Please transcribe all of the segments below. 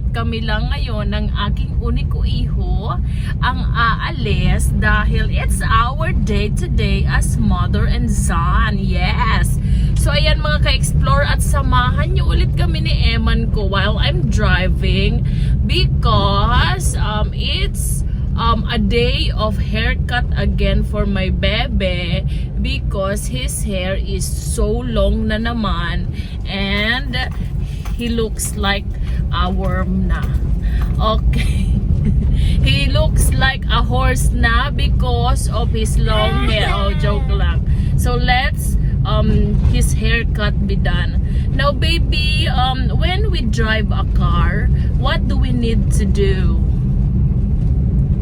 kami lang ngayon ng aking uniko iho ang aalis dahil it's our day today as mother and son. Yes! So ayan mga ka-explore, at samahan niyo ulit kami ni Eman ko while I'm driving because it's a day of haircut again for my bebe because his hair is so long na naman and he looks like a worm na. Okay. He looks like a horse na because of his long hair. Oh, joke lang. So let's his haircut be done. Now baby, when we drive a car, what do we need to do?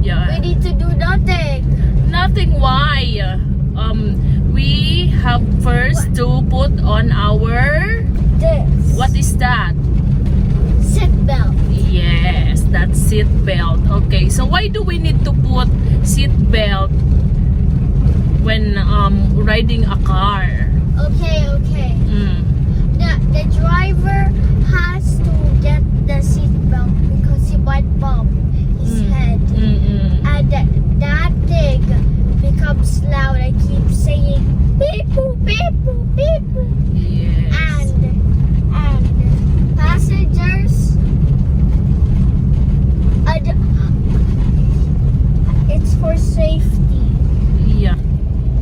Yeah. We need to do nothing. Nothing. Why? We have first to put on our This. what is that? Seat belt. Yes, that's seat belt. Okay, so why do we need to put seat belt when riding a car? Okay. Mm. The driver has to get the seat belt because he might bump his head. And that thing becomes loud. I keep saying beep boop, beep boop, beep boop. Yes. And passengers, it's for safety. Yeah.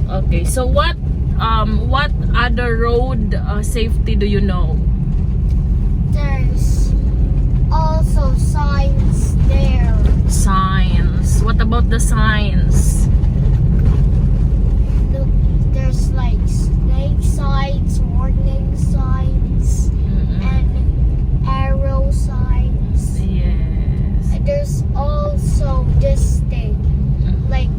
Okay, so what other road safety do you know? There's also signs there. Signs. What about the signs? Look, there's like snake signs, warning signs, and arrow signs. Yes. And there's also this thing, like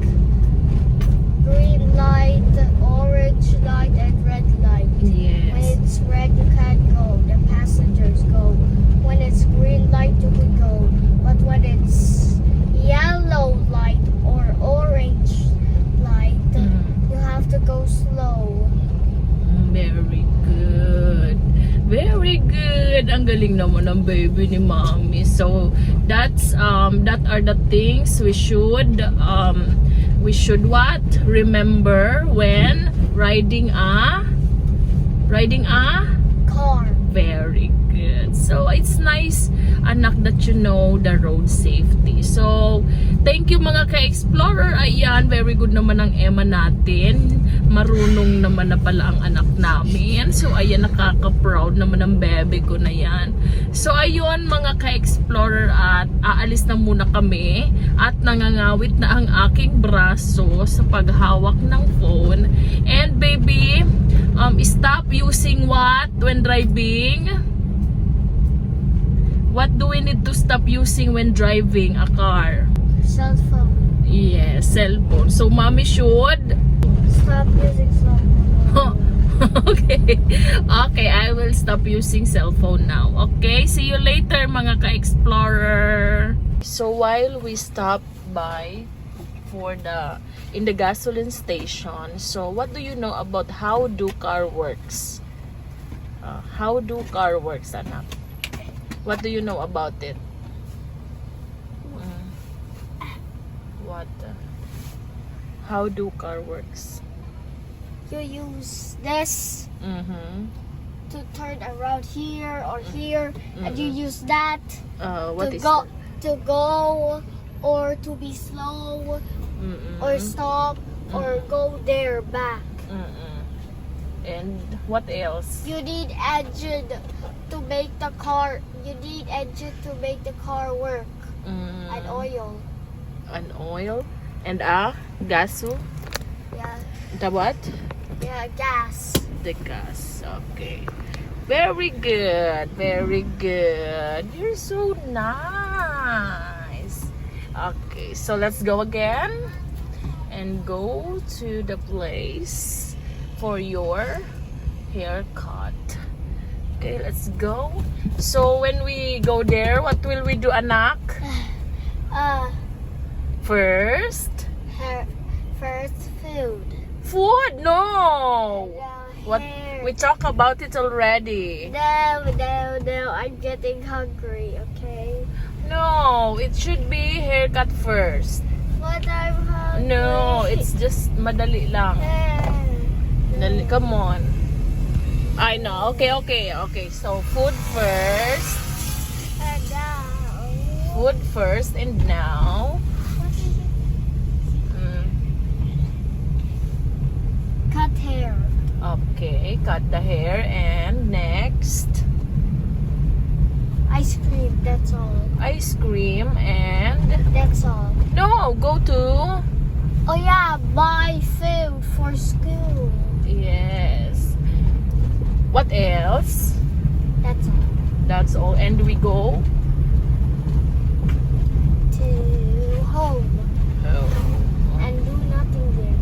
green light, orange light, and red light. When Yes. it's red, you can't go. The passengers go. When it's green light, you can go. But when it's yellow light or orange light, you have to go slow. Very good. Very good. Ang galing naman ng baby ni Mommy. So that are the things we should what? Remember when riding a Car. very good. So it's nice, anak, that you know the road safety. So thank you mga ka-explorer. Ayan, very good naman ang Emma natin. Marunong naman na pala ang anak namin. So ayan, nakaka-proud naman ang bebe ko na yan. So ayun mga ka-explorer, at aalis na muna kami at nangangawit na ang aking braso sa paghawak ng phone. And baby, stop using what when driving? What do we need to stop using when driving a car? Cell phone. Yes, cellphone. So mommy should Stop using cell phone. Okay, I will stop using cell phone now. Okay, see you later mga ka-explorer. So while we stop by in the gasoline station, so what do you know about how do car works? How do car works, anak? What do you know about it? What? How do car works? You use this to turn around here or here, and you use that What is to go or to be slow or stop or go there back. And what else? You need engine to make the car. You need engine to make the car work. And oil. An oil and gaso. Yeah. The what? Yeah, gas. The gas. Okay. Very good. Very good. You're so nice. Okay, so let's go again and go to the place for your haircut. Okay, let's go. So when we go there, what will we do, anak? First First food. food? No. What? We talk about it already. No, I'm getting hungry, okay? No, it should be haircut first. But I'm hungry. No, it's just madali lang. Dali, come on. I know. Okay. So food first. And now. Food first, and now. What is it? Mm, Cut hair. okay, cut the hair, and next Ice cream, that's all. ice cream, and That's all. no, go to Oh yeah, buy food for school. yes. What else? That's all. That's all, and we go. To home Oh. and do nothing there.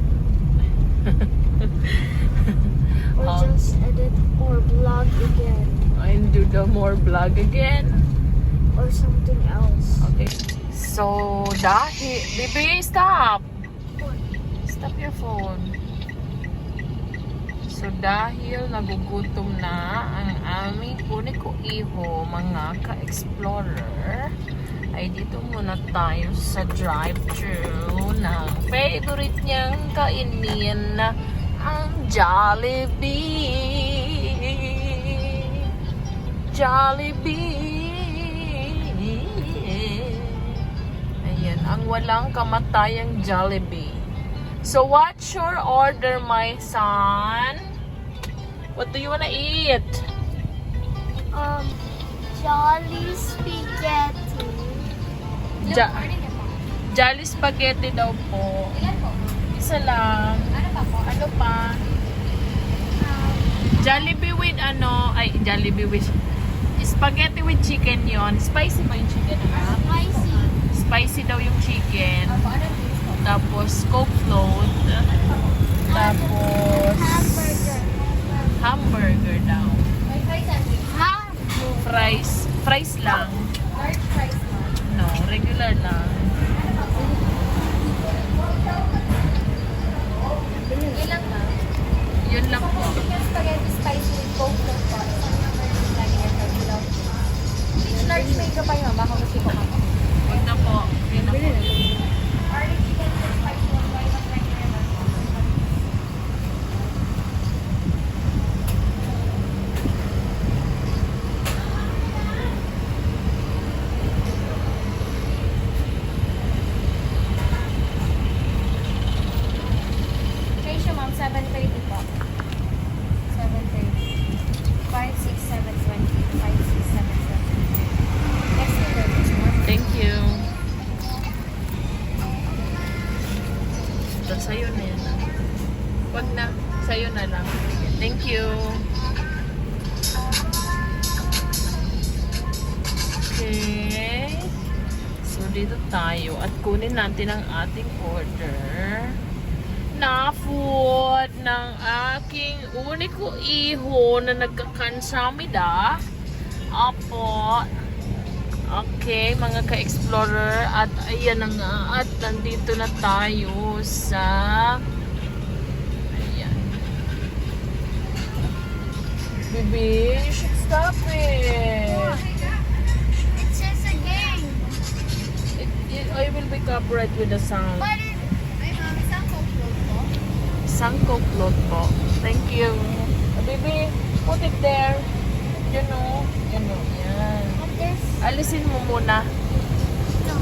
Or Oh. just edit or blog again. And do the more vlog again. Or something else. Okay. So, dahil... Baby, stop! Stop your phone. So, dahil nagugutom na ang aming uniko iho, mga ka-explorer, ay dito muna tayo sa drive-thru ng favorite niyang kainin na ang Jollibee. Ayan, ang walang kamatayang Jollibee. So, what's your order, my son? What do you wanna eat? Jolly spaghetti. Jolly spaghetti daw po. Isa lang. Ano pa? Jollibee with Jollibee with spaghetti with chicken yon. Spicy ba yung chicken? Spicy. Spicy daw yung chicken. Tapos Coke float. Tapos Hamburger. hamburger daw. Hamburger. Fries lang. Large fries lang. No, regular lang. Ilang ba? Yun lang po. Spaghetti spicy with Coke float po. Large medyo pa yun. Baka gusto ko mama. Huwag na po. Yun na po. Ratio ma'am, 7:30 po. 7:30. 5, 6, 7, 20. 5, 6, 7, 20. Next year, Thank you. Ito, sa'yo na yan. Huwag na. Sa'yo na lang. Thank you. Okay. So, dito tayo at kunin natin ang ating order na food ng aking uniko iho na nagkakansamida. Apo. Okay, mga ka-explorer, at ayan na nga, at nandito na tayo sa ayan. Baby, you should stop it. It's just a game. I will be copyright with the sound. But ay ma'am, isang Coke float po. Isang Coke float po. Thank you. Baby, put it there. You know, yan. But there's Alisin mo muna. no.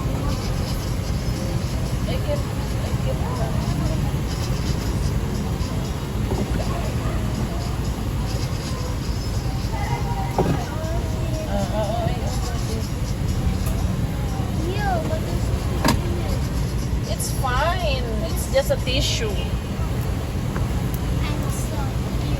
I can Ew, but there's something in it. It's fine. It's just a tissue. And so, ew.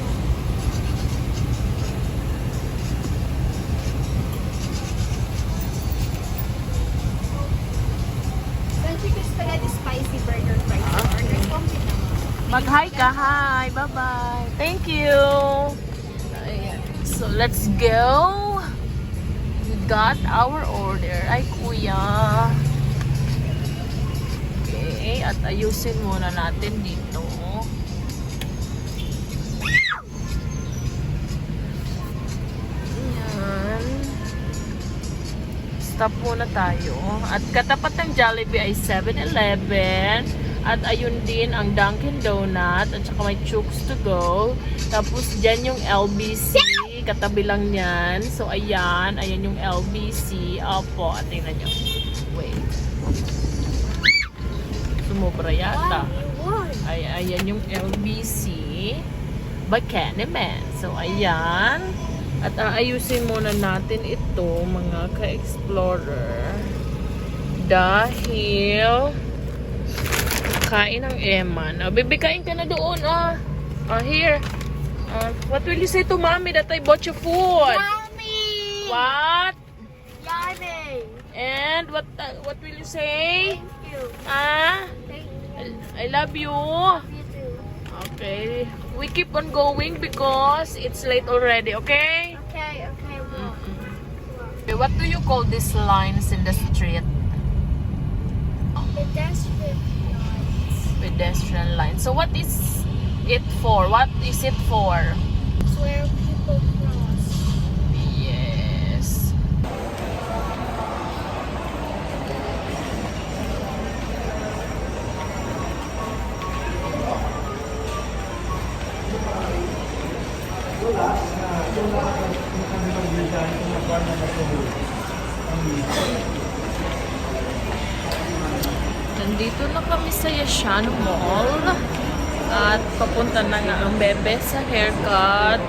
Chicken spaghetti spicy burger fries. Order complete naman. Mag-hi ka. Hi. Bye-bye. Thank you. Ayan. So, let's go. We got our order. Ay, kuya. Okay. At ayusin muna natin dito. Ayan. Stop muna tayo. At katapat ng Jollibee ay 7-Eleven. At ayun din ang Dunkin Donut. At saka may Chooks to go. Tapos dyan yung LBC. Katabi lang yan. So ayan. Ayan yung LBC. Opo. At tingnan nyo. Wait. Sumobra yata. Ayan yung LBC. Bacaniman. So ayan. At aayusin muna natin ito mga ka-explorer. Dahil kain ng Eman. Baby, kain ka na doon. Here. What will you say to mommy that I bought you food? Yummy! What? Yummy! And what will you say? Thank you. Thank you. I love you. You too. Okay. We keep on going because it's late already, okay? Okay, well. Okay, what do you call these lines in the street? Pedestrian lines. Pedestrian line. So what is it for? What is it for? It's where people cross. Yes. Nandito na kami sa Yashan Mall at papunta na nga ang bebe sa haircut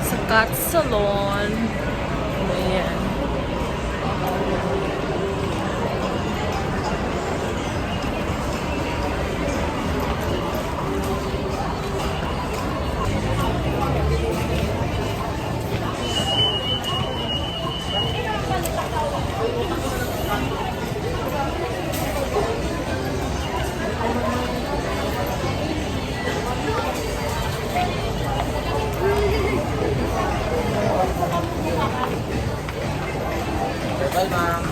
sa cut salon. Ayan. Bye, ma'am.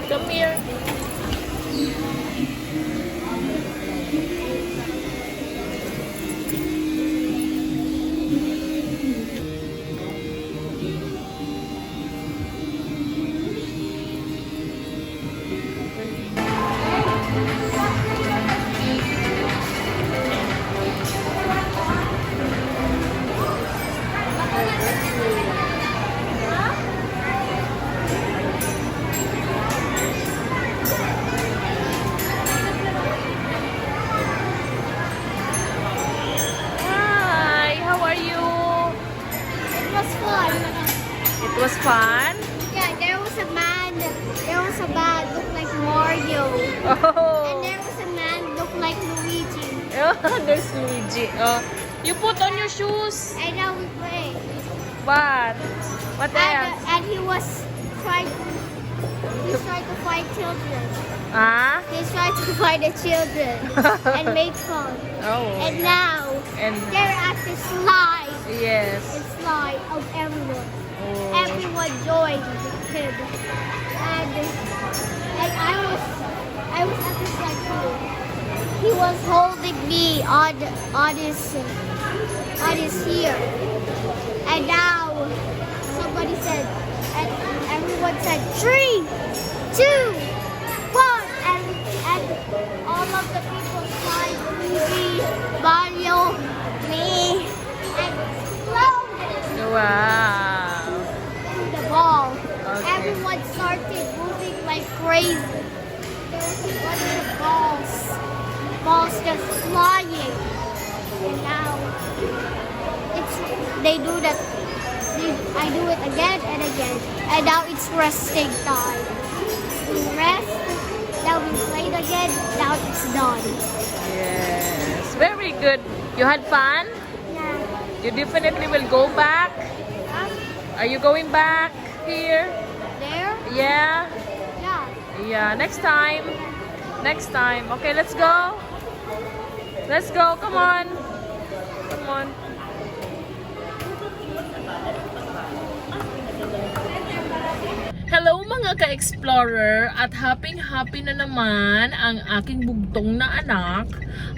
Come here. Hi, how are you? It was fun. It was fun. Yeah, there was a man looked like Mario. And Oh, there was a man looked like Luigi. there's Luigi. You put on your shoes. And now we play. What? What else? And he's trying to fight children. Ah? He's trying to fight the children and make fun. Oh. And now And they're at the slide. yes. The slide of everyone. Oh. Everyone joined him. And I was at the slide too. He was holding me on his ear. And now somebody said, and everyone said 3, 2, 1, and all of the people tried Luigi, Mario, me, and exploded Wow. to the ball. Okay. Everyone started moving like crazy. There was a bunch of balls just flying. And now they do that. I do it again and again. And now it's resting time. We rest. Now we play it again. Now it's done. Yes. Very good. You had fun? Yeah. You definitely will go back? Are you going back here? There? Yeah? Yeah. Yeah. Next time. Next time. Okay, let's go. Let's go. Come on. Come on. mga ka-explorer, at happy na naman ang aking bugtong na anak.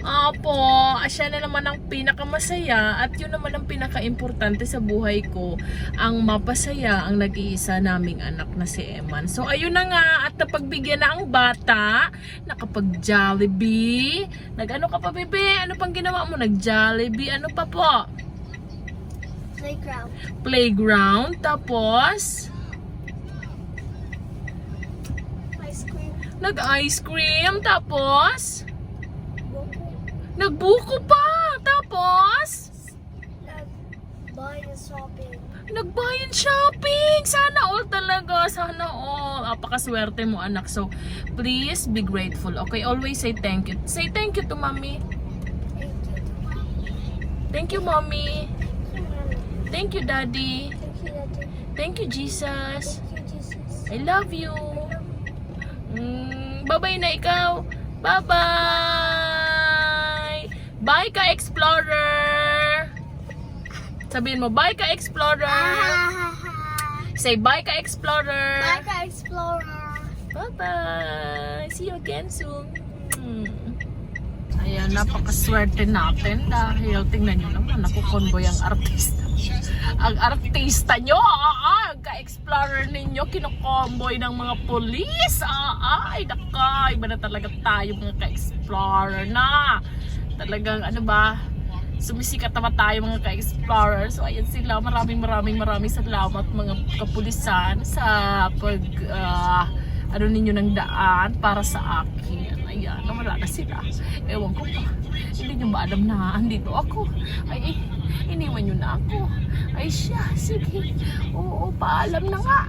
Apo, siya na naman ang pinakamasaya at yun naman ang pinaka-importante sa buhay ko. Ang mapasaya ang nag-iisa naming anak na si Eman. So ayun na nga, at napagbigyan na ang bata, nakapag-Jollibee. Nag-ano ka pa, bebe? Ano pang ginawa mo? Nag-Jollibee. Ano pa po? Playground. Tapos Ice cream. nag-ice cream. Tapos nagbuko pa. Tapos Buying shopping. nagbayan shopping. Sana all talaga. Sana all. Apakaswerte mo, anak. So, please be grateful. Okay? Always say thank you. Say thank you to mommy. Thank you, mommy. Thank you, daddy. Thank you, Daddy. Thank you, Jesus. Thank you, Jesus. I love you. Bye-bye na ikaw. Bye-bye. Bye ka, Explorer. Sabihin mo, bye ka, Explorer. Say bye ka, Explorer. Bye, ka Explorer. Bye-bye. See you again soon. Ayan, napakaswerte natin dahil tingnan nyo naman, nakukonvoy ang artista. Ang artista nyo, ang ka-explorer ninyo, kinukomboy ng mga polis. Ay, naka, iba na talaga tayo mga ka-explorer na. Talagang, ano ba, sumisikat naman tayo mga ka-explorer. So, ayan sila, maraming salamat mga kapulisan sa pag, ano ninyo ng daan para sa akin. Ayan, wala na sila. Ewan ko pa. Hindi nyo ba alam na andito ako? Ay, iniwan nyo na ako. Ay siya, sige. Oo, paalam na nga.